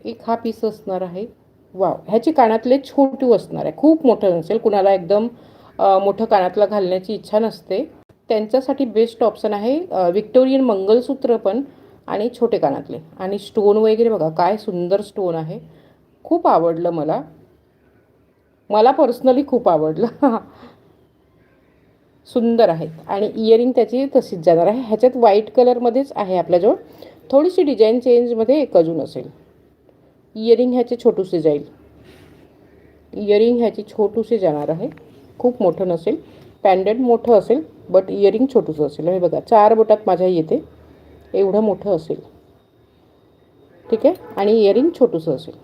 एक हा पीस असणार आहे. वाव, ह्याची कानातले छोटू असणार आहे, खूप मोठं नसेल. कुणाला एकदम मोठं कानातलं घालण्याची इच्छा नसते त्यांच्यासाठी बेस्ट ऑप्शन आहे व्हिक्टोरियन मंगलसूत्र पण आणि छोटे कानातले. आणि स्टोन वगैरे बघा काय सुंदर स्टोन आहे. खूप आवडलं मला. मला पर्सनली खूप आवडलं. सुंदर आहेत. आणि इयरिंग त्याची तशीच जाणार आहे. ह्याच्यात व्हाईट कलरमध्येच आहे आपल्याजवळ. थोडीशी डिझाईन चेंजमध्ये एक अजून असेल. इयरिंग ह्याचे छोटूसे जाईल. इयरिंग ह्याची छोटूसे जाणार आहे, खूप मोठं नसेल. पॅन्डंट मोठं असेल बट इयरिंग छोटूसं असेल. हे बघा 4 बोटात माझ्या येते एवढं मोठं असेल. ठीक आहे. आणि इयरिंग छोटूसं असेल.